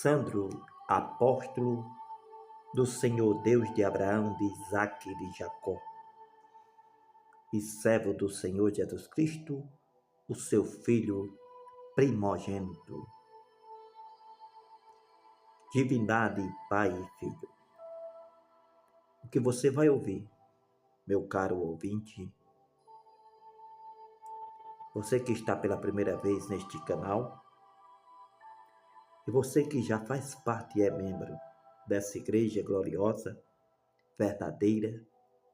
Sandro, apóstolo do Senhor Deus de Abraão, de Isaque e de Jacó, e servo do Senhor Jesus Cristo, o seu Filho primogênito. Divindade, Pai e Filho. O que você vai ouvir, meu caro ouvinte, você que está pela primeira vez neste canal, e você que já faz parte e é membro dessa igreja gloriosa, verdadeira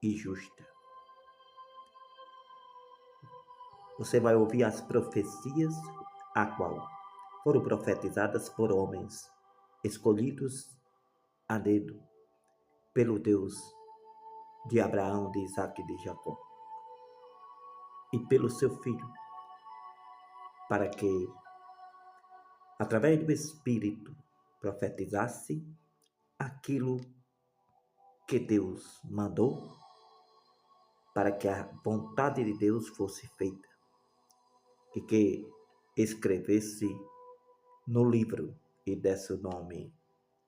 e justa. Você vai ouvir as profecias a qual foram profetizadas por homens escolhidos a dedo pelo Deus de Abraão, de Isaque e de Jacó, e pelo seu Filho, para que, através do Espírito, profetizasse aquilo que Deus mandou, para que a vontade de Deus fosse feita, e que escrevesse no livro e desse o nome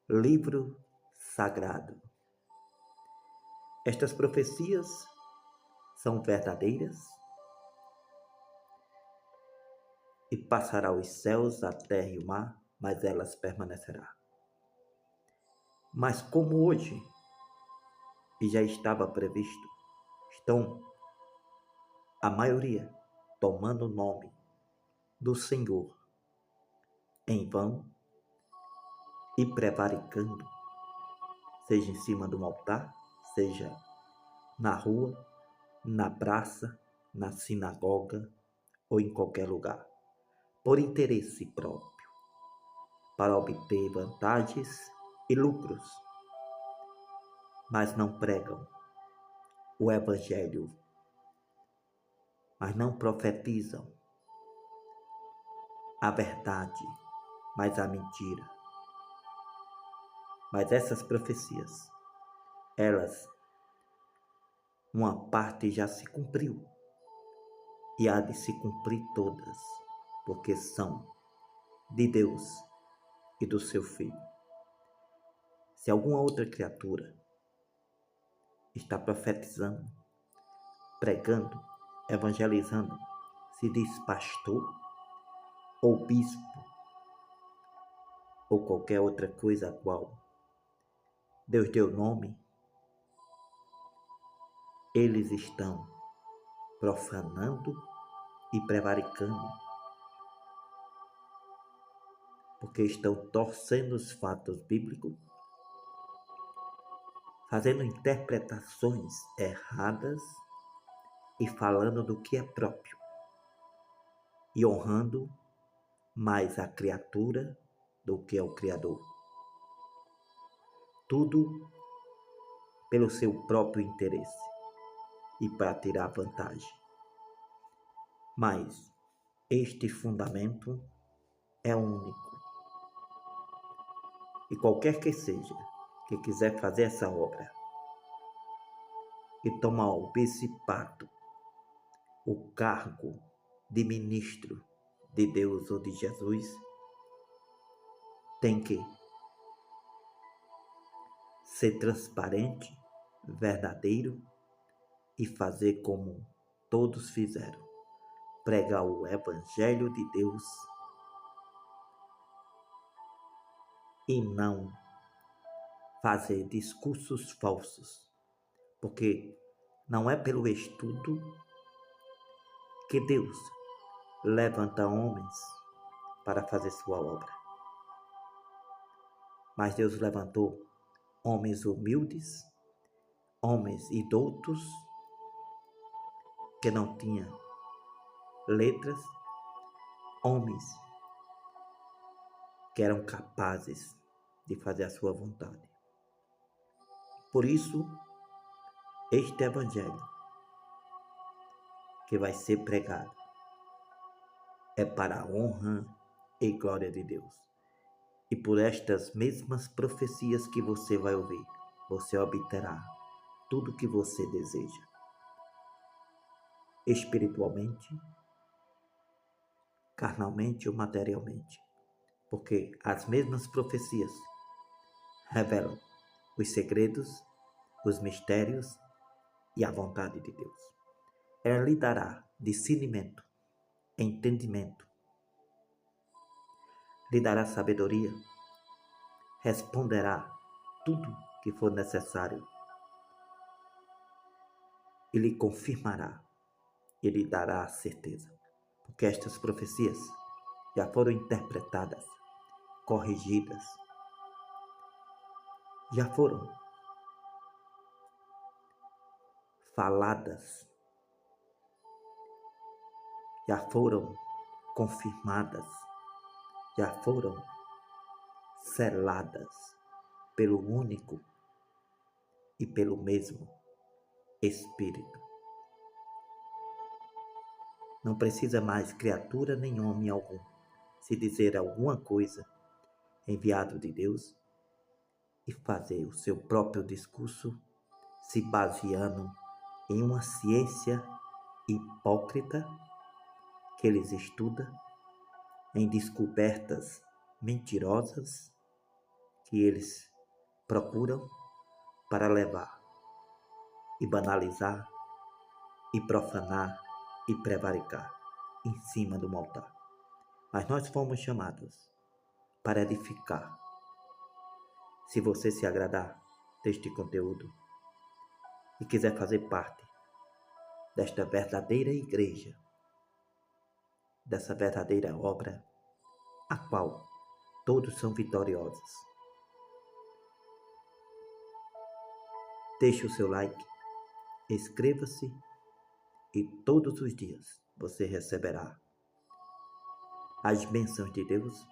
Livro Sagrado. Estas profecias são verdadeiras e passará os céus, a terra e o mar, mas elas permanecerão. Mas como hoje, e já estava previsto, estão a maioria tomando o nome do Senhor em vão e prevaricando, seja em cima de um altar, seja na rua, na praça, na sinagoga ou em qualquer lugar, por interesse próprio, para obter vantagens e lucros, mas não pregam o Evangelho, mas não profetizam a verdade, mas a mentira. Mas essas profecias, elas, uma parte já se cumpriu e há de se cumprir todas, porque são de Deus e do seu Filho. Se alguma outra criatura está profetizando, pregando, evangelizando, se diz pastor ou bispo ou qualquer outra coisa a qual Deus deu nome, eles estão profanando e prevaricando, porque estão torcendo os fatos bíblicos, fazendo interpretações erradas e falando do que é próprio, e honrando mais a criatura do que ao Criador. Tudo pelo seu próprio interesse e para tirar vantagem. Mas este fundamento é único. E qualquer que seja que quiser fazer essa obra e tomar o principado, o cargo de ministro de Deus ou de Jesus, tem que ser transparente, verdadeiro e fazer como todos fizeram, pregar o Evangelho de Deus e não fazer discursos falsos, porque não é pelo estudo que Deus levanta homens para fazer sua obra, mas Deus levantou homens humildes, homens doutos, que não tinham letras, homens que eram capazes de fazer a sua vontade. Por isso, este Evangelho que vai ser pregado é para a honra e glória de Deus. E por estas mesmas profecias que você vai ouvir, você obterá tudo o que você deseja, espiritualmente, carnalmente ou materialmente. porque as mesmas profecias revelam os segredos, os mistérios e a vontade de Deus. Ela lhe dará discernimento, entendimento, lhe dará sabedoria, responderá tudo que for necessário e lhe confirmará e lhe dará a certeza, porque estas profecias já foram interpretadas, corrigidas, já foram faladas, já foram confirmadas, já foram seladas pelo único e pelo mesmo Espírito. Não precisa mais criatura nem homem algum se dizer alguma coisa enviado de Deus e fazer o seu próprio discurso se baseando em uma ciência hipócrita que eles estudam, em descobertas mentirosas que eles procuram para levar e banalizar e profanar e prevaricar em cima do altar. Mas nós fomos chamados para edificar. Se você se agradar deste conteúdo e quiser fazer parte desta verdadeira igreja, dessa verdadeira obra, a qual todos são vitoriosos, deixe o seu like, inscreva-se e todos os dias você receberá as bênçãos de Deus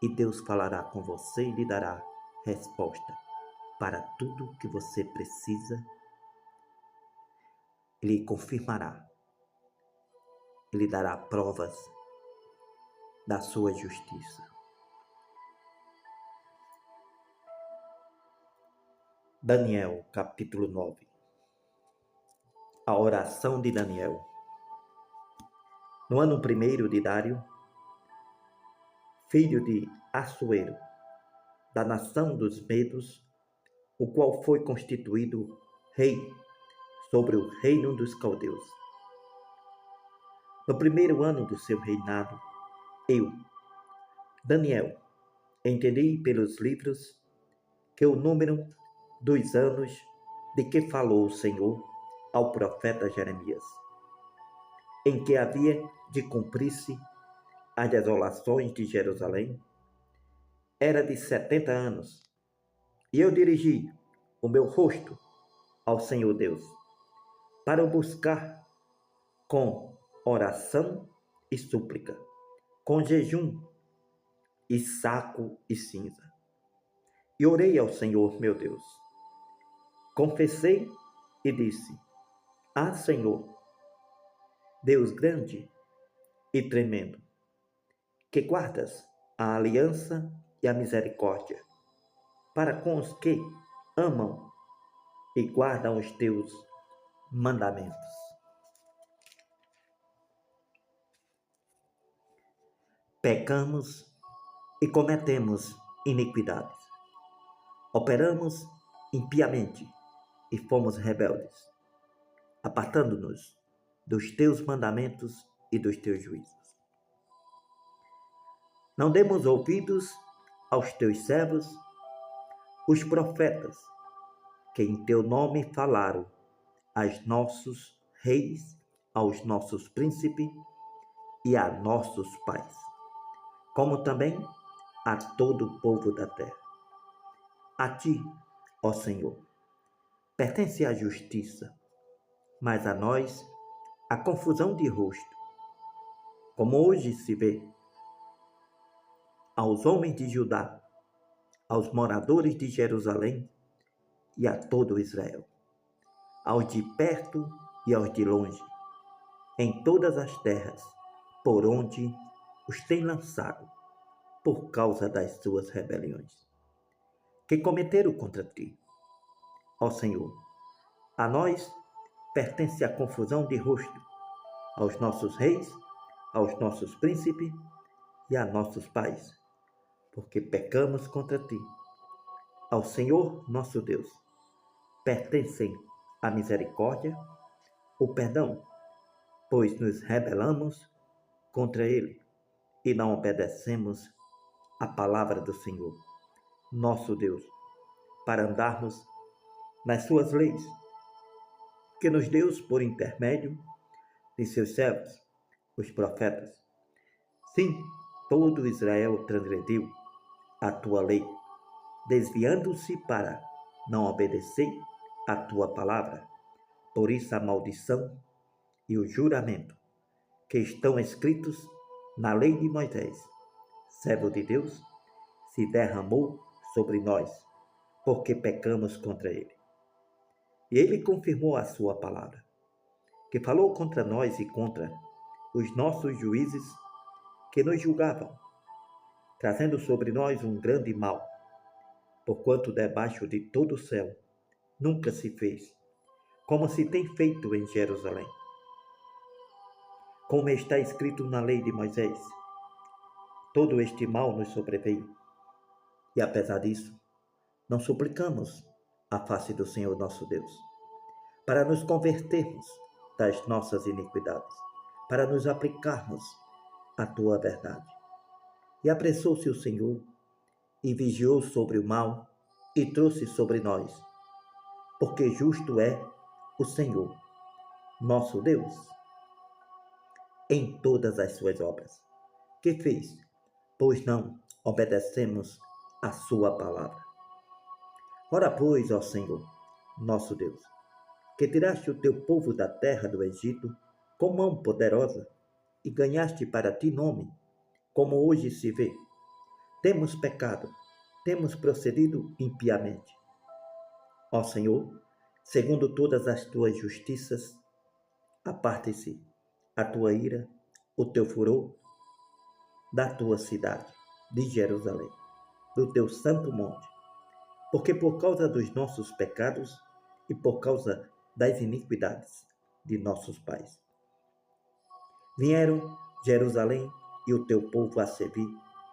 e Deus falará com você e lhe dará resposta para tudo que você precisa. Ele confirmará, ele dará provas da sua justiça. Daniel, capítulo 9. A oração de Daniel. No ano 1º de Dário, filho de Assuero, da nação dos Medos, o qual foi constituído rei sobre o reino dos caldeus. No 1º ano do seu reinado, eu, Daniel, entendi pelos livros que o número dos anos de que falou o Senhor ao profeta Jeremias, em que havia de cumprir-se as desolações de Jerusalém, era de 70 anos, e eu dirigi o meu rosto ao Senhor Deus, para o buscar com oração e súplica, com jejum e saco e cinza. E orei ao Senhor meu Deus. Confessei e disse: Ah, Senhor, Deus grande e tremendo, que guardas a aliança e a misericórdia para com os que amam e guardam os teus mandamentos. Pecamos e cometemos iniquidades. Operamos impiamente e fomos rebeldes, apartando-nos dos teus mandamentos e dos teus juízos. Não demos ouvidos aos teus servos, os profetas, que em teu nome falaram aos nossos reis, aos nossos príncipes e a nossos pais, como também a todo o povo da terra. A ti, ó Senhor, pertence a justiça, mas a nós a confusão de rosto, como hoje se vê. Aos homens de Judá, aos moradores de Jerusalém e a todo Israel, aos de perto e aos de longe, em todas as terras por onde os tem lançado, por causa das suas rebeliões, que cometeram contra ti. Ó Senhor, a nós pertence a confusão de rosto, aos nossos reis, aos nossos príncipes e a nossos pais, porque pecamos contra ti. Ao Senhor nosso Deus pertencem a misericórdia, o perdão, pois nos rebelamos contra ele e não obedecemos a palavra do Senhor, nosso Deus, para andarmos nas suas leis, que nos deu por intermédio de seus servos, os profetas. Sim, todo Israel transgrediu a tua lei, desviando-se para não obedecer a tua palavra. Por isso a maldição e o juramento que estão escritos na lei de Moisés, servo de Deus, se derramou sobre nós, porque pecamos contra ele. E ele confirmou a sua palavra, que falou contra nós e contra os nossos juízes que nos julgavam, trazendo sobre nós um grande mal, porquanto debaixo de todo o céu nunca se fez, como se tem feito em Jerusalém. Como está escrito na lei de Moisés, todo este mal nos sobreveio. E apesar disso, não suplicamos a face do Senhor nosso Deus, para nos convertermos das nossas iniquidades, para nos aplicarmos à tua verdade. E apressou-se o Senhor, e vigiou sobre o mal, e trouxe sobre nós, porque justo é o Senhor, nosso Deus, em todas as suas obras, que fez, pois não obedecemos a sua palavra. Ora, pois, ó Senhor, nosso Deus, que tiraste o teu povo da terra do Egito com mão poderosa e ganhaste para ti nome, como hoje se vê. Temos pecado, temos procedido impiamente. Ó Senhor, segundo todas as tuas justiças, aparte-se a tua ira, o teu furor, da tua cidade, de Jerusalém, do teu santo monte, porque por causa dos nossos pecados e por causa das iniquidades de nossos pais, vieram Jerusalém e o teu povo a servir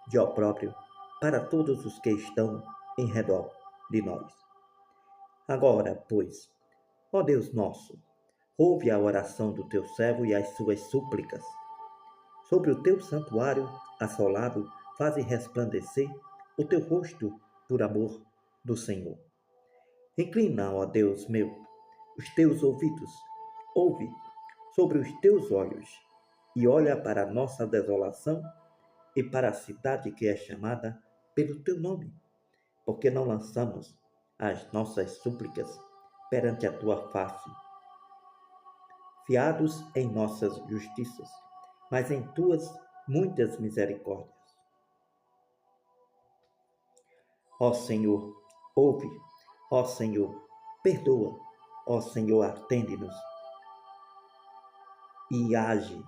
de opróbrio para todos os que estão em redor de nós. Agora, pois, ó Deus nosso, ouve a oração do teu servo e as suas súplicas. Sobre o teu santuário assolado, faze resplandecer o teu rosto por amor do Senhor. Inclina, ó Deus meu, os teus ouvidos, ouve sobre os teus olhos, e olha para a nossa desolação e para a cidade que é chamada pelo teu nome, porque não lançamos as nossas súplicas perante a tua face, fiados em nossas justiças, mas em tuas muitas misericórdias. Ó Senhor, ouve, ó Senhor, perdoa, ó Senhor, atende-nos e age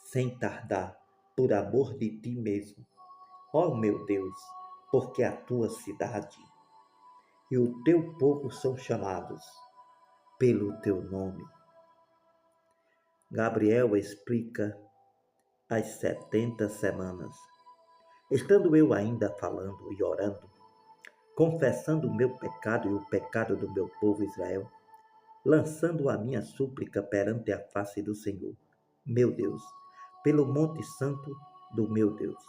sem tardar, por amor de ti mesmo. Ó meu Deus, porque a tua cidade e o teu povo são chamados pelo teu nome. Gabriel explica as 70 semanas. Estando eu ainda falando e orando, confessando o meu pecado e o pecado do meu povo Israel, lançando a minha súplica perante a face do Senhor, meu Deus, pelo monte santo do meu Deus.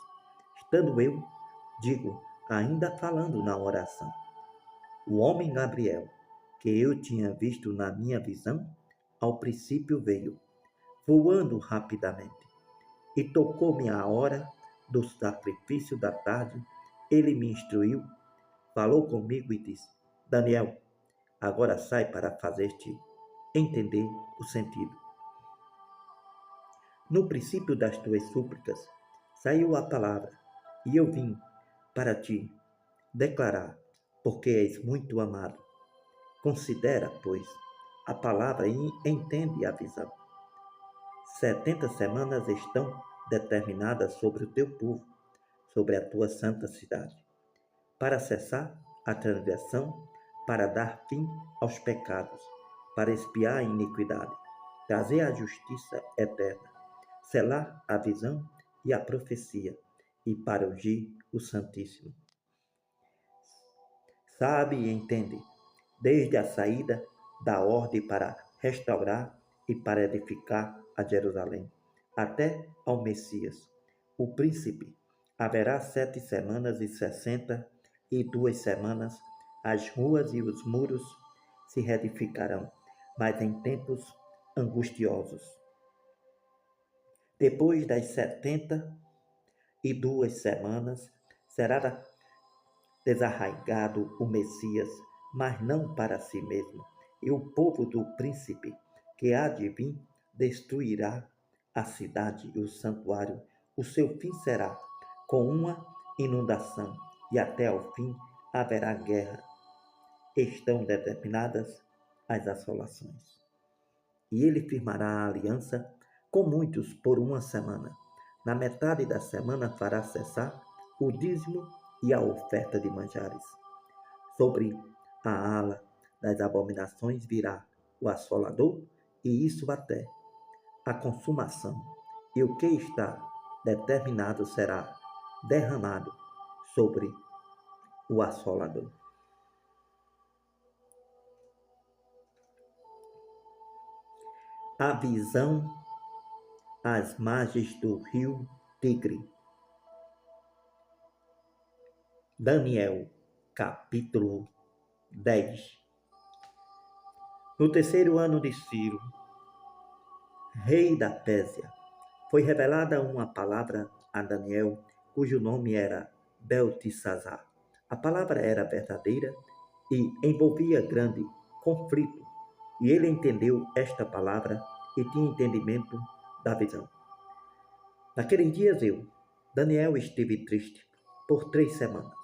Estando eu, digo, ainda falando na oração, o homem Gabriel, que eu tinha visto na minha visão, ao princípio veio, voando rapidamente, e tocou-me a hora do sacrifício da tarde. Ele me instruiu, falou comigo e disse: Daniel, agora sai para fazer-te entender o sentido. No princípio das tuas súplicas saiu a palavra, e eu vim para ti declarar, porque és muito amado. Considera, pois, a palavra e entende a visão. 70 semanas estão determinadas sobre o teu povo, sobre a tua santa cidade, para cessar a transgressão, para dar fim aos pecados, para expiar a iniquidade, trazer a justiça eterna, selar a visão e a profecia, e para ungir o Santíssimo. Sabe e entende, desde a saída da ordem para restaurar e para edificar a Jerusalém, até ao Messias, o príncipe. Haverá 7 semanas e 62 semanas, as ruas e os muros se reedificarão, mas em tempos angustiosos. Depois das 72 semanas, será desarraigado o Messias, mas não para si mesmo. E o povo do príncipe que há de vir destruirá a cidade e o santuário. O seu fim será com uma inundação, e até ao fim haverá guerra. Estão determinadas as assolações. E ele firmará a aliança com muitos por 1 semana. Na metade da semana fará cessar o dízimo e a oferta de manjares. Sobre a ala das abominações virá o assolador, e isso até a consumação. E o que está determinado será derramado sobre o assolador. A visão às margens do rio Tigre. Daniel, capítulo 10. No terceiro ano de Ciro, rei da Pérsia, foi revelada uma palavra a Daniel, cujo nome era Beltesazar. A palavra era verdadeira e envolvia grande conflito, e ele entendeu esta palavra e tinha entendimento da visão. Naqueles dias Daniel, estive triste por 3 semanas.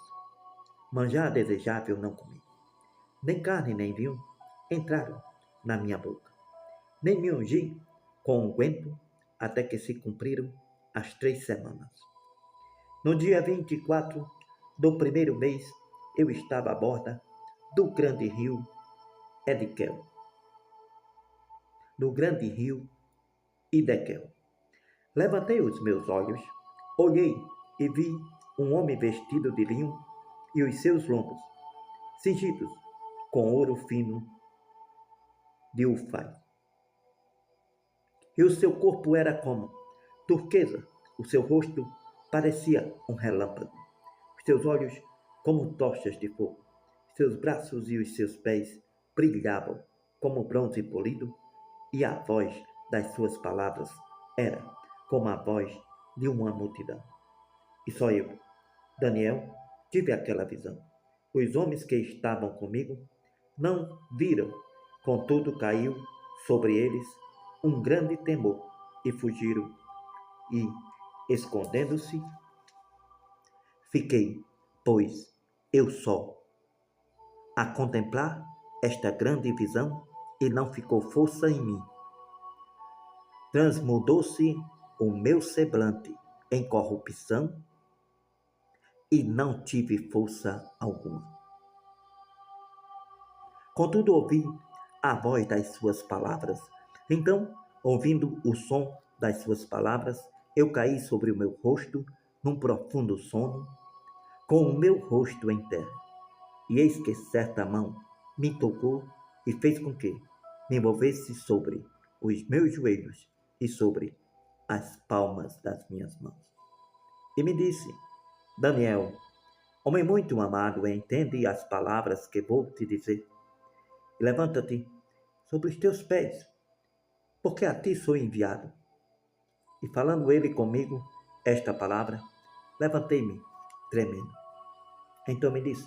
Manjar desejável não comi. Nem carne nem vinho entraram na minha boca. Nem me ungi com unguento até que se cumpriram as 3 semanas. No dia 24 do primeiro mês, eu estava à borda do grande rio Edequel. Levantei os meus olhos, olhei e vi um homem vestido de linho e os seus lombos cingidos com ouro fino de Ufai. E o seu corpo era como turquesa, o seu rosto parecia um relâmpago, os seus olhos como tochas de fogo, seus braços e os seus pés brilhavam como bronze polido, e a voz das suas palavras era como a voz de uma multidão. E só eu, Daniel, tive aquela visão. Os homens que estavam comigo não viram, contudo caiu sobre eles um grande temor, e fugiram, e, escondendo-se, fiquei, pois, eu só, a contemplar esta grande visão, e não ficou força em mim. Transmudou-se o meu semblante em corrupção, e não tive força alguma. Contudo, ouvi a voz das suas palavras. Então, ouvindo o som das suas palavras, eu caí sobre o meu rosto num profundo sono, com o meu rosto em terra. E eis que certa mão me tocou e fez com que me movesse sobre os meus joelhos e sobre as palmas das minhas mãos. E me disse: Daniel, homem muito amado, entende as palavras que vou te dizer. Levanta-te sobre os teus pés, porque a ti sou enviado. E falando ele comigo esta palavra, levantei-me, tremendo. Então me disse: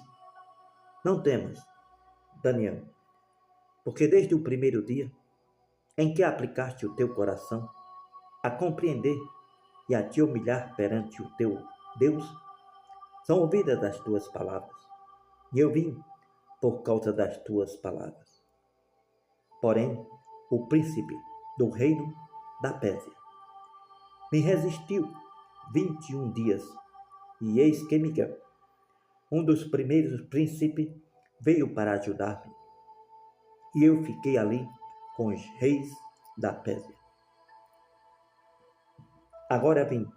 não temas, Daniel, porque desde o primeiro dia em que aplicaste o teu coração a compreender e a te humilhar perante o teu Deus, são ouvidas as tuas palavras, e eu vim por causa das tuas palavras. Porém, o príncipe do reino da Pérsia me resistiu 21 dias, e eis que Miguel, um dos primeiros príncipes, veio para ajudar-me, e eu fiquei ali com os reis da Pérsia. Agora vim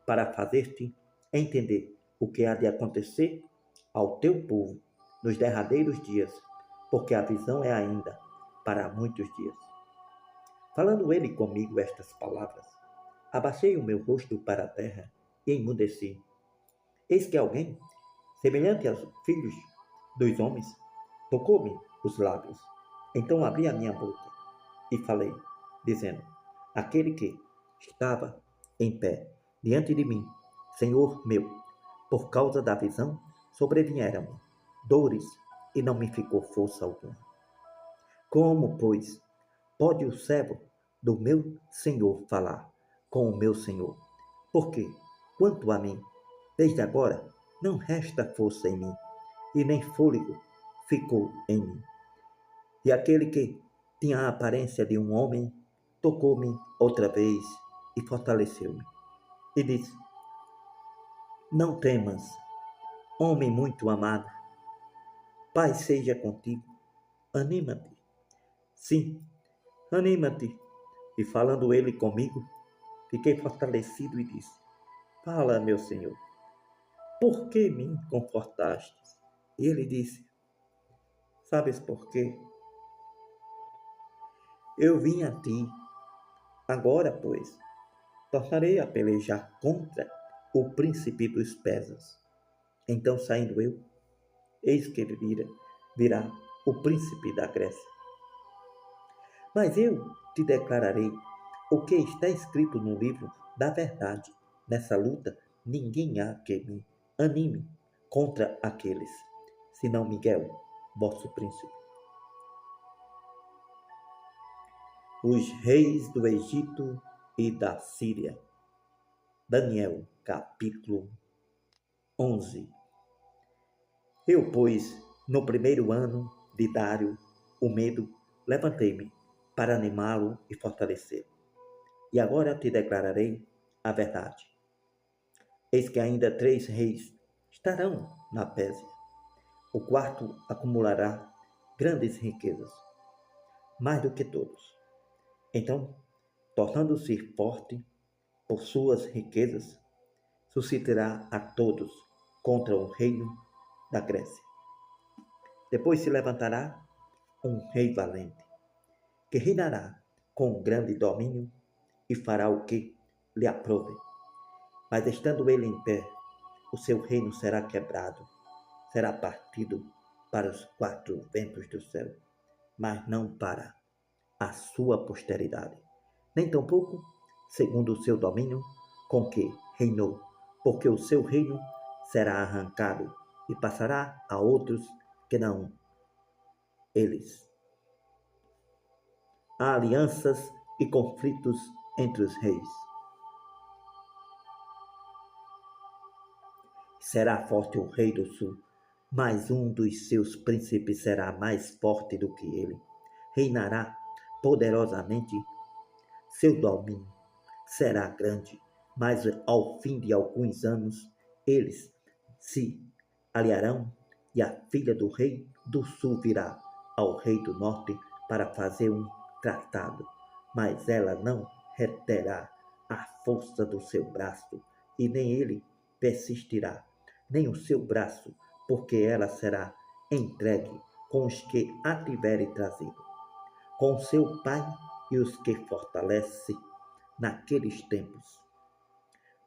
para fazer-te entender o que há de acontecer ao teu povo nos derradeiros dias, porque a visão é ainda para muitos dias. Falando ele comigo estas palavras, abaixei o meu rosto para a terra e emudeci. Eis que alguém, semelhante aos filhos dos homens, tocou-me os lábios. Então abri a minha boca e falei, dizendo, aquele que estava em pé diante de mim, Senhor meu, por causa da visão, sobrevieram dores e não me ficou força alguma. Como, pois, pode o servo do meu Senhor falar com o meu Senhor? Porque, quanto a mim, desde agora não resta força em mim, e nem fôlego ficou em mim. E aquele que tinha a aparência de um homem tocou-me outra vez e fortaleceu-me. E disse, não temas, homem muito amado, Pai seja contigo, anima-te. Sim, anima-te. E falando ele comigo, fiquei fortalecido e disse, fala, meu Senhor, por que me confortastes? E ele disse, sabes por quê? Eu vim a ti. Agora, pois, tornarei a pelejar contra o príncipe dos Persas. Então, saindo eu, eis que virá o príncipe da Grécia. Mas eu te declararei o que está escrito no livro da verdade. Nessa luta, ninguém há que me anime contra aqueles, senão Miguel, vosso príncipe. Os reis do Egito e da Síria. Daniel, capítulo 11. Eu, pois, no primeiro ano de Dário, o medo, levantei-me para animá-lo e fortalecer. E agora te declararei a verdade. Eis que ainda 3 reis estarão na Pérsia. O quarto acumulará grandes riquezas, mais do que todos. Então, tornando-se forte por suas riquezas, suscitará a todos contra o reino da Grécia. Depois se levantará um rei valente, que reinará com grande domínio e fará o que lhe aprouve. Mas estando ele em pé, o seu reino será quebrado, será partido para os 4 ventos do céu, mas não para a sua posteridade, nem tampouco segundo o seu domínio com que reinou, porque o seu reino será arrancado e passará a outros que não eles. Há alianças e conflitos entre os reis. Será forte o rei do sul, mas um dos seus príncipes será mais forte do que ele. Reinará poderosamente, seu domínio será grande, mas ao fim de alguns anos eles se aliarão e a filha do rei do sul virá ao rei do norte para fazer um tratado, mas ela não reterá a força do seu braço e nem ele persistirá, nem o seu braço, porque ela será entregue com os que a tiverem trazido, com seu pai e os que fortalece naqueles tempos.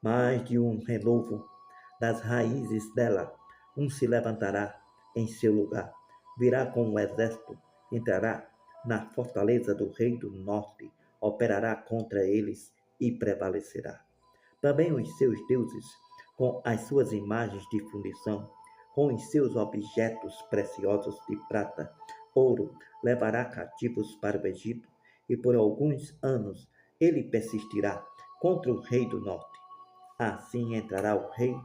Mais de um renovo das raízes dela, um se levantará em seu lugar, virá com um exército, entrará na fortaleza do rei do norte, operará contra eles e prevalecerá. Também os seus deuses, com as suas imagens de fundição, com os seus objetos preciosos de prata, ouro, levará cativos para o Egito, e por alguns anos ele persistirá contra o rei do norte. Assim entrará o rei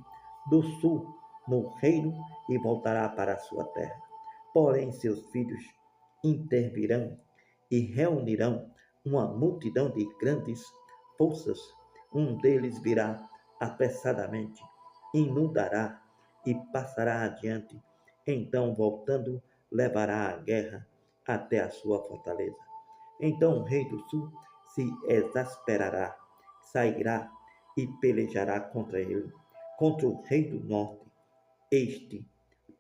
do sul no reino e voltará para a sua terra. Porém, seus filhos intervirão e reunirão uma multidão de grandes forças. Um deles virá apressadamente, inundará e passará adiante. Então, voltando, levará a guerra até a sua fortaleza. Então o rei do sul se exasperará, sairá e pelejará contra ele, contra o rei do norte. Este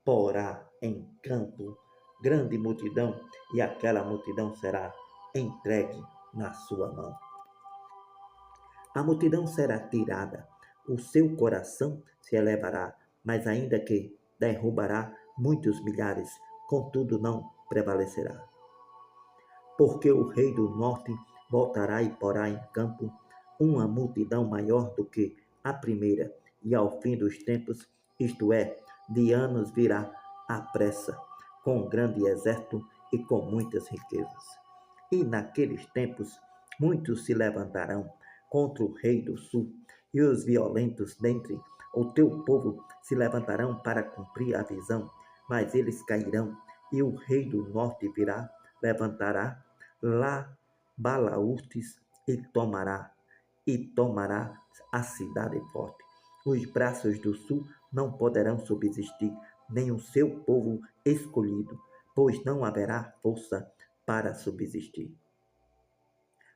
porá em campo grande multidão, e aquela multidão será entregue na sua mão. A multidão será tirada, o seu coração se elevará, mas ainda que derrubará muitos milhares, contudo não prevalecerá. Porque o rei do norte voltará e porá em campo uma multidão maior do que a primeira, e ao fim dos tempos, isto é, de anos, virá à pressa, com grande exército e com muitas riquezas. E naqueles tempos, muitos se levantarão contra o rei do sul, e os violentos dentre o teu povo se levantarão para cumprir a visão, mas eles cairão, e o rei do norte virá, levantará lá balaúrtes e tomará a cidade forte. Os braços do sul não poderão subsistir, nem o seu povo escolhido, pois não haverá força para subsistir.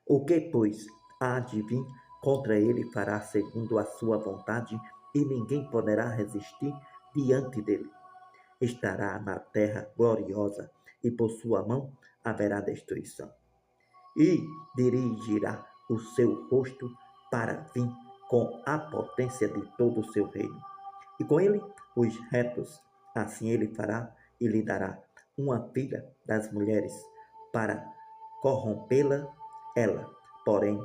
O que, pois, há de vir contra ele fará segundo a sua vontade, e ninguém poderá resistir diante dele. Estará na terra gloriosa, e por sua mão haverá destruição. E dirigirá o seu rosto para vir com a potência de todo o seu reino. E com ele os retos, assim ele fará e lhe dará uma filha das mulheres para corrompê-la, ela, porém,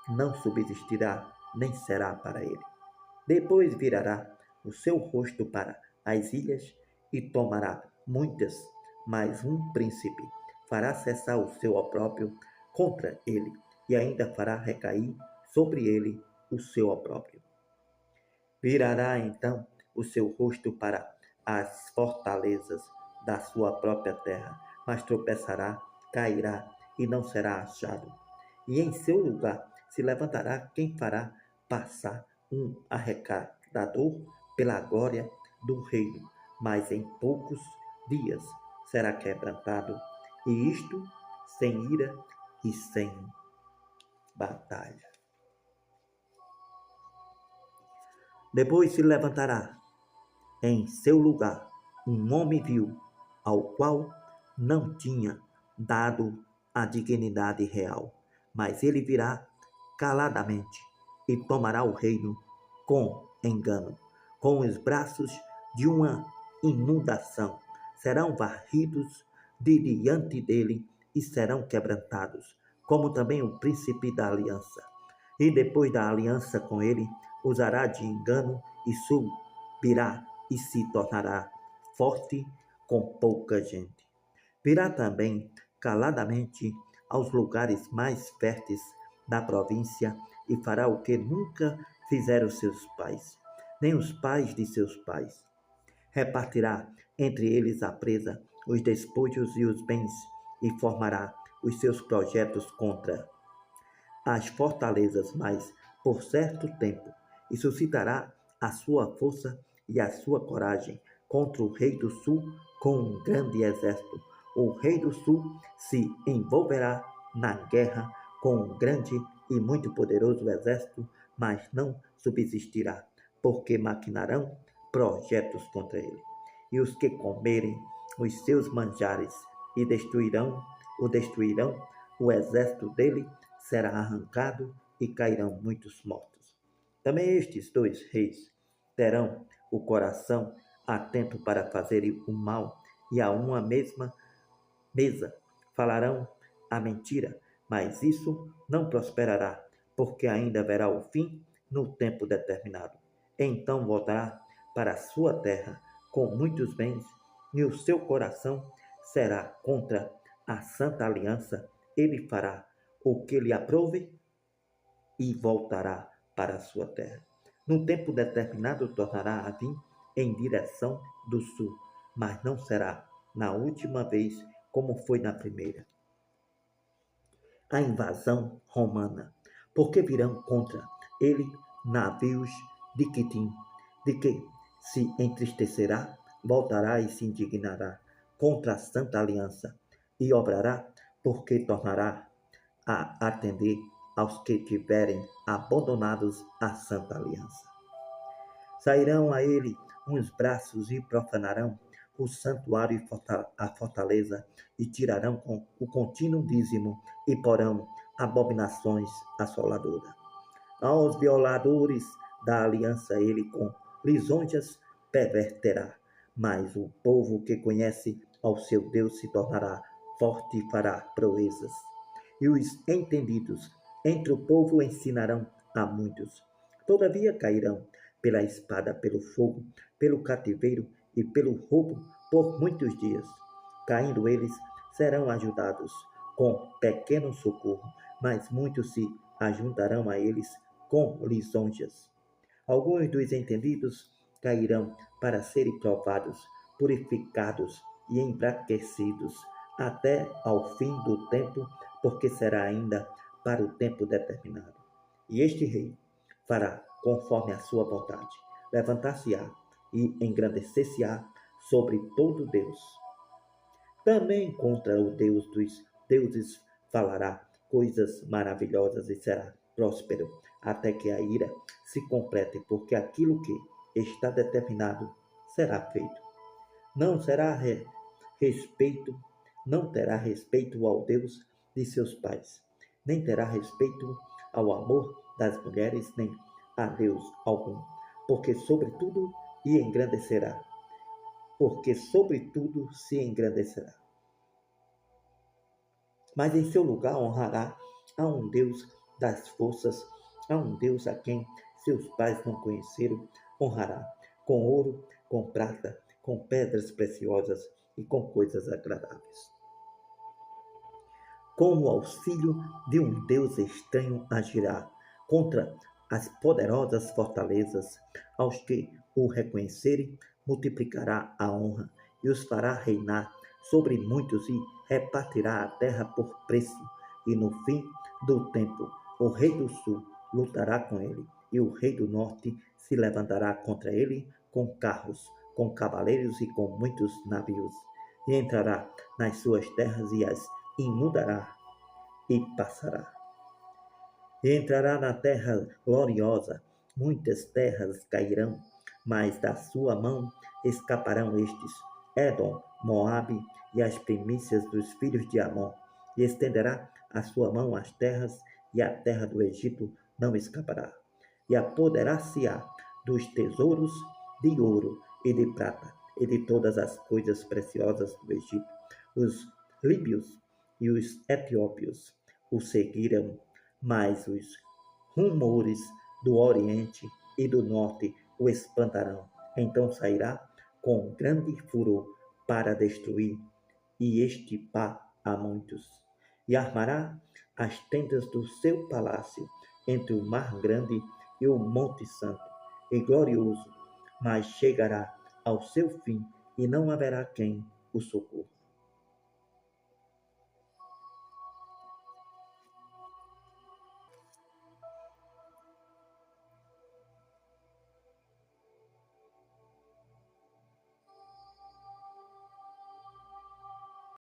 não subsistirá, nem será para ele. Depois virará o seu rosto para as ilhas e tomará muitas, mas um príncipe fará cessar o seu opróbrio contra ele, e ainda fará recair sobre ele o seu opróbrio. Virará então o seu rosto para as fortalezas da sua própria terra, mas tropeçará, cairá e não será achado. E em seu lugar se levantará quem fará passar um arrecadador pela glória do reino, mas em poucos dias será quebrantado, e isto sem ira e sem batalha. Depois se levantará em seu lugar um homem vil, ao qual não tinha dado a dignidade real, mas ele virá caladamente e tomará o reino com engano, com os braços de uma inundação. Serão varridos de diante dele e serão quebrantados, como também o príncipe da aliança. E depois da aliança com ele, usará de engano e subirá e se tornará forte com pouca gente. Virá também caladamente aos lugares mais férteis da província e fará o que nunca fizeram seus pais, nem os pais de seus pais. Repartirá entre eles a presa, os despojos e os bens, e formará os seus projetos contra as fortalezas, mas por certo tempo, e suscitará a sua força e a sua coragem contra o rei do sul com um grande exército. O rei do sul se envolverá na guerra com um grande e muito poderoso exército, mas não subsistirá, porque maquinarão projetos contra ele. E os que comerem os seus manjares e destruirão, o exército dele será arrancado e cairão muitos mortos. Também estes dois reis terão o coração atento para fazerem o mal, e a uma mesma mesa falarão a mentira, mas isso não prosperará, porque ainda haverá o fim no tempo determinado. Então voltará para a sua terra com muitos bens, e o seu coração será contra a santa aliança. Ele fará o que lhe aprouve e voltará para a sua terra. No tempo determinado tornará a vir em direção do sul, mas não será na última vez como foi na primeira. A invasão romana, porque virão contra ele navios de Quitim, de que se entristecerá, voltará e se indignará contra a santa aliança, e obrará, porque tornará a atender aos que tiverem abandonados a santa aliança. Sairão a ele uns braços e profanarão o santuário e a fortaleza, e tirarão com o contínuo dízimo, e porão abominações assoladoras. Aos violadores da aliança ele com lisonjas perverterá, mas o povo que conhece ao seu Deus se tornará forte e fará proezas. E os entendidos entre o povo ensinarão a muitos. Todavia cairão pela espada, pelo fogo, pelo cativeiro e pelo roubo por muitos dias. Caindo eles, serão ajudados com pequeno socorro, mas muitos se ajuntarão a eles com lisonjas. Alguns dos entendidos cairão para serem provados, purificados e embranquecidos até ao fim do tempo, porque será ainda para o tempo determinado. E este rei fará conforme a sua vontade, levantar-se-á e engrandecer-se-á sobre todo Deus. Também contra o Deus dos deuses falará coisas maravilhosas e será próspero, até que a ira se complete, porque aquilo que está determinado será feito. Não será respeito, não terá respeito ao Deus de seus pais, nem terá respeito ao amor das mulheres, nem a Deus algum, porque sobretudo e engrandecerá, porque sobretudo se engrandecerá. Mas em seu lugar honrará a um Deus das forças, a um Deus a quem seus pais não conheceram, honrará com ouro, com prata, com pedras preciosas e com coisas agradáveis. Com o auxílio de um Deus estranho agirá contra as poderosas fortalezas. Aos que o reconhecerem, multiplicará a honra e os fará reinar sobre muitos e repartirá a terra por preço. E no fim do tempo, o rei do sul lutará com ele, e o rei do norte se levantará contra ele com carros, com cavaleiros e com muitos navios, e entrará nas suas terras e as inundará e passará. E entrará na terra gloriosa, muitas terras cairão, mas da sua mão escaparão estes, Edom, Moabe e as primícias dos filhos de Amon, e estenderá a sua mão às terras, e a terra do Egito não escapará. E apoderar-se-á dos tesouros de ouro e de prata, e de todas as coisas preciosas do Egito. Os líbios e os etiópios o seguiram, mas os rumores do Oriente e do Norte o espantarão. Então sairá com grande furor para destruir e extirpar a muitos. E armará as tendas do seu palácio entre o mar grande e o monte santo e glorioso, mas chegará ao seu fim e não haverá quem o socorra.